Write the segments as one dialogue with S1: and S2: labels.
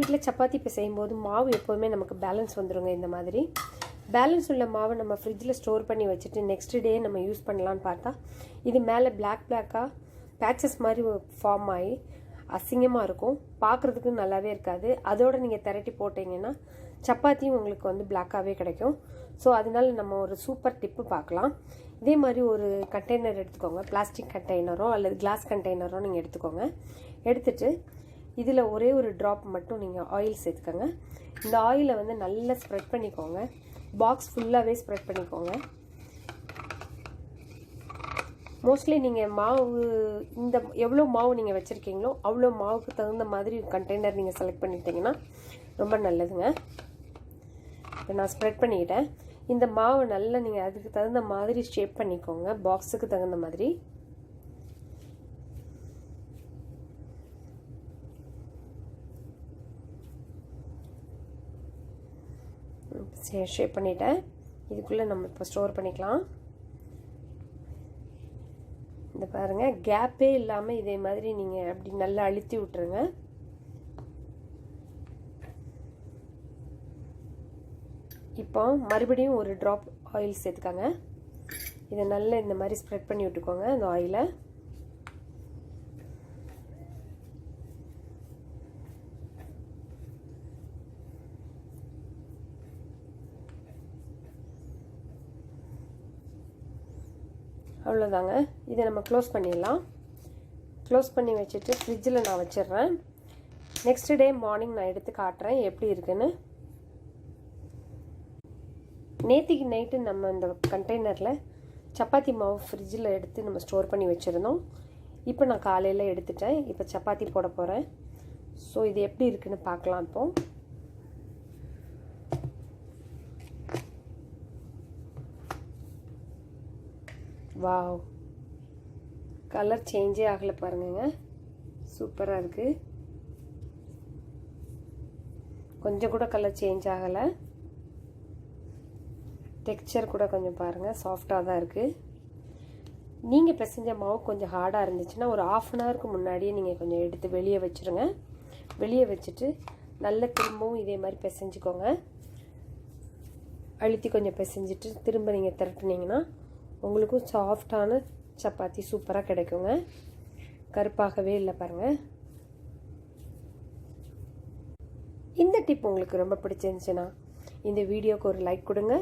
S1: வீட்டில் சப்பாத்தி இப்போ செய்யும்போது மாவு எப்போதுமே நமக்கு பேலன்ஸ் வந்துடுங்க. இந்த மாதிரி பேலன்ஸ் உள்ள மாவை நம்ம ஃப்ரிட்ஜில் ஸ்டோர் பண்ணி வச்சுட்டு நெக்ஸ்ட் டே நம்ம யூஸ் பண்ணலான்னு பார்த்தா இது மேலே பிளாக்காக பேச்சஸ் மாதிரி ஃபார்ம் ஆகி அசிங்கமாக இருக்கும், பார்க்குறதுக்கு நல்லாவே இருக்காது. அதோடு நீங்கள் திரட்டி போட்டிங்கன்னா சப்பாத்தியும் உங்களுக்கு வந்து பிளாக்காகவே கிடைக்கும். ஸோ அதனால நம்ம ஒரு சூப்பர் டிப்பு பார்க்கலாம். இதே மாதிரி ஒரு கண்டெய்னர் எடுத்துக்கோங்க, பிளாஸ்டிக் கண்டெய்னரோ அல்லது கிளாஸ் கண்டெய்னரோ நீங்கள் எடுத்துக்கோங்க. எடுத்துட்டு இதில் ஒரே ஒரு ட்ராப் மட்டும் நீங்கள் ஆயில் சேர்த்துக்கோங்க. இந்த ஆயிலை வந்து நல்லா ஸ்ப்ரெட் பண்ணிக்கோங்க, பாக்ஸ் ஃபுல்லாகவே ஸ்ப்ரெட் பண்ணிக்கோங்க. மோஸ்ட்லி நீங்கள் மாவு இந்த எவ்வளோ மாவு நீங்கள் வச்சுருக்கீங்களோ அவ்வளோ மாவுக்கு தகுந்த மாதிரி கண்டெய்னர் நீங்கள் செலக்ட் பண்ணிட்டீங்கன்னா ரொம்ப நல்லதுங்க. இப்போ நான் ஸ்ப்ரெட் பண்ணிக்கிட்டேன். இந்த மாவை நல்லா நீங்கள் அதுக்கு தகுந்த மாதிரி ஷேப் பண்ணிக்கோங்க, பாக்ஸுக்கு தகுந்த மாதிரி. ஷேப் பண்ணிட்டேன். இதுக்குள்ளே நம்ம இப்போ ஸ்டோர் பண்ணிக்கலாம். இந்த பாருங்கள், கேப்பே இல்லாமல் இதே மாதிரி நீங்கள் அப்படி நல்லா அழுத்தி விட்டுருங்க. இப்போ மறுபடியும் ஒரு ட்ராப் ஆயில் சேர்த்துக்கோங்க. இதை நல்லா இந்த மாதிரி ஸ்ப்ரெட் பண்ணி விட்டுக்கோங்க இந்த ஆயிலை. அவ்வளோதாங்க. இதை நம்ம க்ளோஸ் பண்ணிடலாம். க்ளோஸ் பண்ணி வச்சுட்டு ஃப்ரிட்ஜில் நான் வச்சிடுறேன். நெக்ஸ்ட் டே மார்னிங் நான் எடுத்து காட்டுறேன் எப்படி இருக்குன்னு. நேற்றுக்கு நைட்டு நம்ம இந்த கண்டெய்னரில் சப்பாத்தி மாவு ஃப்ரிட்ஜில் எடுத்து நம்ம ஸ்டோர் பண்ணி வச்சுருந்தோம். இப்போ நான் காலையில் எடுத்துட்டேன். இப்போ சப்பாத்தி போட போகிறேன். ஸோ இது எப்படி இருக்குன்னு பார்க்கலாம். இப்போ வாவ், கலர் சேஞ்சே ஆகலை பாருங்க, சூப்பராக இருக்குது. கொஞ்சம் கூட கலர் சேஞ்ச் ஆகலை. டெக்ஸ்சர் கூட கொஞ்சம் பாருங்கள், சாஃப்டாக தான் இருக்குது. நீங்கள் பிசைஞ்ச மாவு கொஞ்சம் ஹார்டாக இருந்துச்சுன்னா ஒரு ½ அன் ஹவருக்கு முன்னாடியே நீங்கள் கொஞ்சம் எடுத்து வெளியே வச்சுருங்க. வெளியே வச்சுட்டு நல்லா திரும்பவும் இதே மாதிரி பிசைஞ்சிக்கோங்க. அழுத்தி கொஞ்சம் பிசைஞ்சிட்டு திரும்ப நீங்கள் திரட்டினீங்கன்னா உங்களுக்கும் சாஃப்டான சப்பாத்தி சூப்பராக கிடைக்குங்க. கருப்பாகவே இல்லை பாருங்கள். இந்த டிப் உங்களுக்கு ரொம்ப பிடிச்சிருந்துச்சுன்னா இந்த வீடியோக்கு ஒரு லைக் கொடுங்க.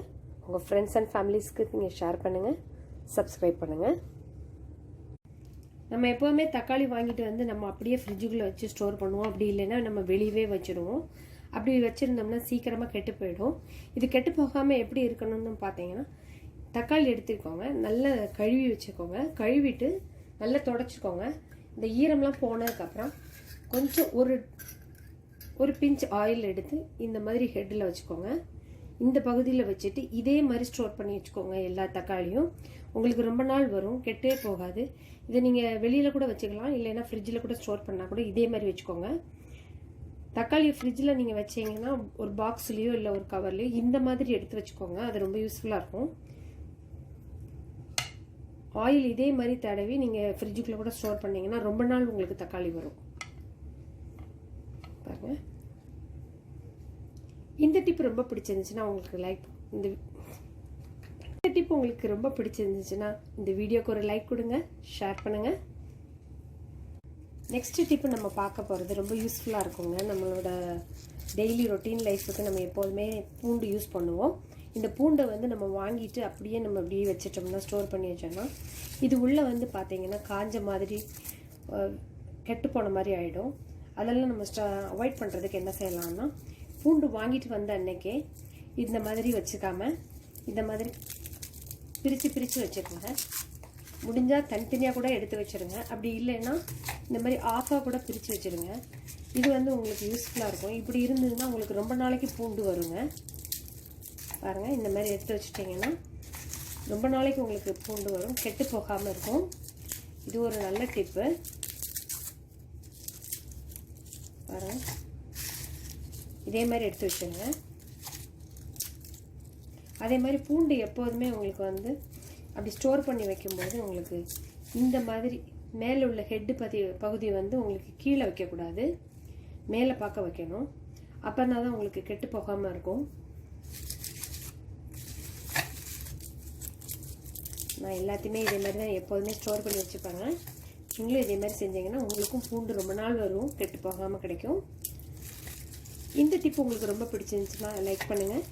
S1: உங்கள் ஃப்ரெண்ட்ஸ் அண்ட் ஃபேமிலிஸ்க்கு நீங்கள் ஷேர் பண்ணுங்கள், சப்ஸ்கிரைப் பண்ணுங்கள். நம்ம எப்போவுமே தக்காளி வாங்கிட்டு வந்து நம்ம அப்படியே ஃப்ரிட்ஜுக்குள்ளே வச்சு ஸ்டோர் பண்ணுவோம். அப்படி இல்லைன்னா நம்ம வெளியவே வச்சுருவோம். அப்படி வச்சுருந்தோம்னா சீக்கிரமாக கெட்டு போயிடும். இது கெட்டு போகாமல் எப்படி இருக்கணும்னு பார்த்தீங்கன்னா தக்காளி எடுத்துக்கோங்க, நல்லா கழுவி வச்சுக்கோங்க. கழுவிட்டு நல்லா தொடச்சிக்கோங்க. இந்த ஈரம்லாம் போனதுக்கப்புறம் கொஞ்சம் ஒரு பிஞ்ச் ஆயில் எடுத்து இந்த மாதிரி ஹெட்டில் வச்சுக்கோங்க. இந்த பகுதியில் வச்சுட்டு இதே மாதிரி ஸ்டோர் பண்ணி வச்சுக்கோங்க. எல்லா தக்காளியும் உங்களுக்கு ரொம்ப நாள் வரும், கெட்டே போகாது. இதை நீங்கள் வெளியில் கூட வச்சுக்கலாம், இல்லைன்னா ஃப்ரிட்ஜில் கூட ஸ்டோர் பண்ணால் கூட இதே மாதிரி வச்சுக்கோங்க. தக்காளி ஃப்ரிட்ஜில் நீங்கள் வச்சிங்கன்னா ஒரு பாக்ஸ்லேயோ இல்லை ஒரு கவர்லேயோ இந்த மாதிரி எடுத்து வச்சுக்கோங்க. அது ரொம்ப யூஸ்ஃபுல்லாக இருக்கும். ஆயில் இதே மாதிரி தடவி நீங்கள் ஃப்ரிட்ஜுக்குள்ளே கூட ஸ்டோர் பண்ணிங்கன்னா ரொம்ப நாள் உங்களுக்கு தக்காளி வரும். பாருங்கள், இந்த டிப் ரொம்ப பிடிச்சிருந்துச்சுன்னா உங்களுக்கு லைக் இந்த டிப் உங்களுக்கு ரொம்ப பிடிச்சிருந்துச்சுன்னா இந்த வீடியோக்கு ஒரு லைக் கொடுங்க, ஷேர் பண்ணுங்கள். நெக்ஸ்ட் டிப்பு நம்ம பார்க்க போகிறது ரொம்ப யூஸ்ஃபுல்லாக இருக்குங்க. நம்மளோட டெய்லி ரொட்டீன் லைஃபுக்கு நம்ம எப்போதுமே பூண்டு யூஸ் பண்ணுவோம். இந்த பூண்டை வந்து நம்ம வாங்கிட்டு அப்படியே நம்ம அப்படியே வச்சிட்டோம்னா ஸ்டோர் பண்ணி வச்சோம்னா இது உள்ளே வந்து பார்த்தீங்கன்னா காஞ்ச மாதிரி கெட்டு போன மாதிரி ஆகிடும். அதெல்லாம் நம்ம அவாய்ட் பண்ணுறதுக்கு என்ன செய்யலாம்னா பூண்டு வாங்கிட்டு வந்த அன்னைக்கே இந்த மாதிரி வச்சுக்காம இந்த மாதிரி பிரித்து வச்சுருங்க. முடிஞ்சால் தனித்தனியாக கூட எடுத்து வச்சுருங்க. அப்படி இல்லைன்னா இந்த மாதிரி ஆஃபாக கூட பிரித்து வச்சுருங்க. இது வந்து உங்களுக்கு யூஸ்ஃபுல்லாக இருக்கும். இப்படி இருந்ததுன்னா உங்களுக்கு ரொம்ப நாளைக்கு பூண்டு வருங்க. பாருங்கள், இந்த மாதிரி எடுத்து வச்சுட்டிங்கன்னா ரொம்ப நாளைக்கு உங்களுக்கு பூண்டு வரும், கெட்டு போகாமல் இருக்கும். இது ஒரு நல்ல டிப்பு. பாருங்கள், இதே மாதிரி எடுத்து வச்சுருங்க. அதே மாதிரி பூண்டு எப்போதுமே உங்களுக்கு வந்து அப்படி ஸ்டோர் பண்ணி வைக்கும்போது உங்களுக்கு இந்த மாதிரி மேலே உள்ள ஹெட்டு பகுதி வந்து உங்களுக்கு கீழே வைக்கக்கூடாது, மேலே பார்க்க வைக்கணும். அப்போனா தான் உங்களுக்கு கெட்டு போகாமல் இருக்கும். நான் எல்லாத்தையுமே இதே மாதிரி தான் எப்போதுமே ஸ்டோர் பண்ணி வச்சுப்பேங்க. நீங்களும் இதே மாதிரி செஞ்சீங்கன்னா உங்களுக்கும் பூண்டு ரொம்ப நாள் வரும், கெட்டு போகாமல் கிடைக்கும். இந்த டிப் உங்களுக்கு ரொம்ப பிடிச்சிருந்துச்சுன்னா லைக் பண்ணுங்கள்.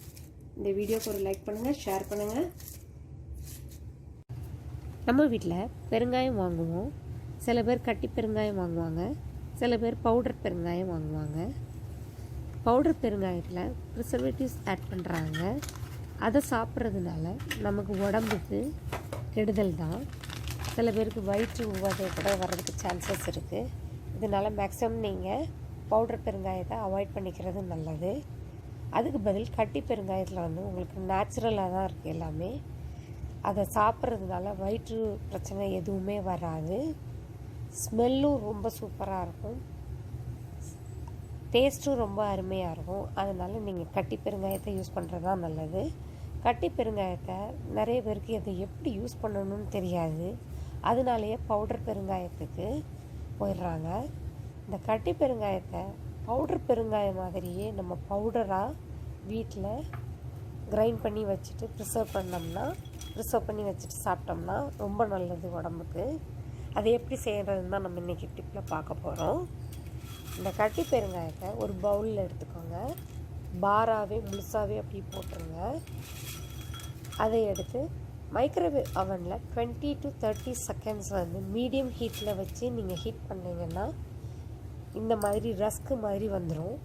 S1: இந்த வீடியோக்கு ஒரு லைக் பண்ணுங்கள், ஷேர் பண்ணுங்கள்.
S2: நம்ம வீட்டில் பெருங்காயம் வாங்குவோம். சில பேர் கட்டி பெருங்காயம் வாங்குவாங்க, சில பேர் பவுடர் பெருங்காயம் வாங்குவாங்க. பவுடர் பெருங்காயத்தில் ப்ரிசர்வேட்டிவ்ஸ் ஆட் பண்ணுறாங்க. அதை சாப்பிட்றதுனால நமக்கு உடம்புக்கு கெடுதல் தான். சில பேருக்கு வயிற்று உபாதை கூட வர்றதுக்கு சான்சஸ் இருக்குது. இதனால் மேக்ஸிமம் நீங்கள் பவுடர் பெருங்காயத்தை அவாய்ட் பண்ணிக்கிறது நல்லது. அதுக்கு பதில் கட்டி பெருங்காயத்தில் வந்து உங்களுக்கு நேச்சுரலாக தான் இருக்குது எல்லாமே. அதை சாப்பிட்றதுனால வயிற்று பிரச்சனை எதுவுமே வராது. ஸ்மெல்லும் ரொம்ப சூப்பராக இருக்கும், டேஸ்ட்டும் ரொம்ப அருமையாக இருக்கும். அதனால் நீங்கள் கட்டி பெருங்காயத்தை யூஸ் பண்ணுறது தான் நல்லது. கட்டி பெருங்காயத்தை நிறைய பேருக்கு அதை எப்படி யூஸ் பண்ணணும்னு தெரியாது, அதனாலேயே பவுடர் பெருங்காயத்துக்கு போயிடுறாங்க. இந்த கட்டி பெருங்காயத்தை பவுடர் பெருங்காயம் மாதிரியே நம்ம பவுடராக வீட்டில் கிரைண்ட் பண்ணி வச்சுட்டு ப்ரிசர்வ் பண்ணி வச்சுட்டு சாப்பிட்டோம்னா ரொம்ப நல்லது உடம்புக்கு. அதை எப்படி செய்கிறதுன்னு தான் நம்ம இன்றைக்கி டிப்பில் பார்க்க போகிறோம். இந்த கட்டி பெருங்காயத்தை ஒரு பவுலில் எடுத்துக்கோங்க. பாராகவே முழுசாகவே அப்படி போட்டுருங்க. அதை எடுத்து மைக்ரோவேவ் அவனில் 20 to 30 செகண்ட்ஸ் வந்து மீடியம் ஹீட்டில் வச்சு நீங்கள் ஹீட் பண்ணிங்கன்னா இந்த மாதிரி ரஸ்க்கு மாதிரி வந்துடும்.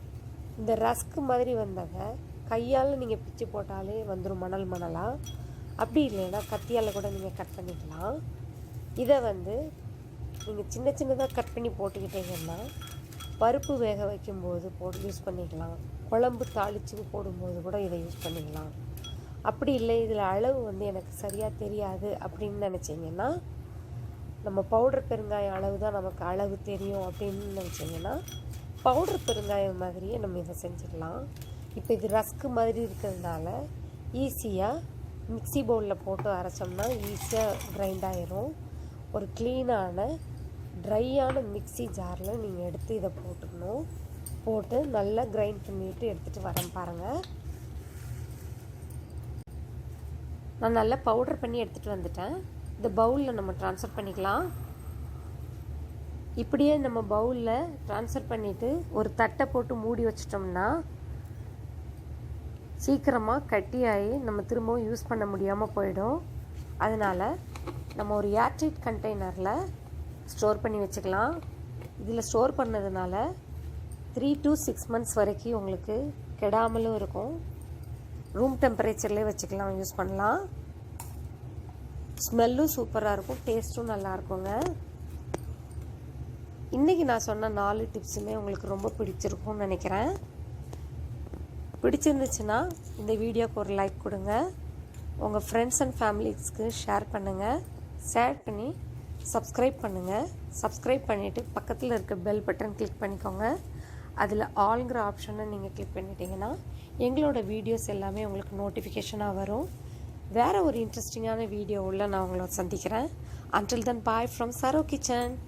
S2: இந்த ரஸ்க்கு மாதிரி வந்ததை கையால் நீங்கள் பிச்சு போட்டாலே வந்துடும் மணலாக. அப்படி இல்லைன்னா கத்தியால் கூட நீங்கள் கட் பண்ணிக்கலாம். இதை வந்து நீங்கள் சின்ன சின்னதாக கட் பண்ணி போட்டுக்கிட்டீங்கன்னா பருப்பு வேக வைக்கும்போது யூஸ் பண்ணிக்கலாம். குழம்பு தாளித்து போடும்போது கூட இதை யூஸ் பண்ணிக்கலாம். அப்படி இல்லை இதில் அளவு வந்து எனக்கு சரியாக தெரியாது அப்படின்னு நினச்சிங்கன்னா, நம்ம பவுடர் பெருங்காயம் அளவு தான் நமக்கு அளவு தெரியும் அப்படின்னு நினச்சிங்கன்னா பவுடர் பெருங்காயம் மாதிரியே நம்ம இதை செஞ்சுக்கலாம். இப்போ இது ரஸ்க்கு மாதிரி இருக்கிறதுனால ஈஸியாக மிக்ஸி பவுலில் போட்டு அரைச்சோம்னா ஈஸியாக கிரைண்ட் ஆகிரும். ஒரு க்ளீனான ட்ரையான மிக்ஸி ஜாரில் நீங்கள் எடுத்து இதை போட்டு நல்லா கிரைண்ட் பண்ணிவிட்டு எடுத்துகிட்டு வரேன் பாருங்கள். நான் நல்லா பவுடர் பண்ணி எடுத்துகிட்டு வந்துட்டேன். இந்த பவுலில் நம்ம ட்ரான்ஸ்ஃபர் பண்ணிக்கலாம். இப்படியே நம்ம பவுலில் ட்ரான்ஸ்ஃபர் பண்ணிவிட்டு ஒரு தட்டை போட்டு மூடி வச்சிட்டோம்னா சீக்கிரமாக கட்டியாகி நம்ம திரும்பவும் யூஸ் பண்ண முடியாமல் போயிடும். அதனால் நம்ம ஒரு ஏர்டைட் கண்டெய்னரில் ஸ்டோர் பண்ணி வச்சுக்கலாம். இதில் ஸ்டோர் பண்ணதுனால 3 to 6 months வரைக்கும் உங்களுக்கு கெடாமலும் இருக்கும். ரூம் டெம்பரேச்சர்லேயே வச்சுக்கலாம், யூஸ் பண்ணலாம். ஸ்மெல்லும் சூப்பராக இருக்கும், டேஸ்ட்டும் நல்லா இருக்குங்க. இன்றைக்கி நான் சொன்ன 4 டிப்ஸுமே உங்களுக்கு ரொம்ப பிடிச்சிருக்கும்னு நினைக்கிறேன். பிடிச்சிருந்துச்சுன்னா இந்த வீடியோக்கு ஒரு லைக் கொடுங்க. உங்கள் ஃப்ரெண்ட்ஸ் அண்ட் ஃபேமிலிஸ்க்கு ஷேர் பண்ணுங்கள். ஷேர் பண்ணி சப்ஸ்கிரைப் பண்ணுங்கள். சப்ஸ்கிரைப் பண்ணிவிட்டு பக்கத்தில் இருக்க பெல் பட்டன் கிளிக் பண்ணிக்கோங்க. அதில் ஆல்ங்கிற ஆப்ஷனை நீங்கள் கிளிக் பண்ணிட்டீங்கன்னா எங்களோட வீடியோஸ் எல்லாமே உங்களுக்கு நோட்டிஃபிகேஷனாக வரும். வேறு ஒரு இன்ட்ரெஸ்டிங்கான வீடியோவில் நான் உங்களை சந்திக்கிறேன். Until then, bye from Saro Kitchen.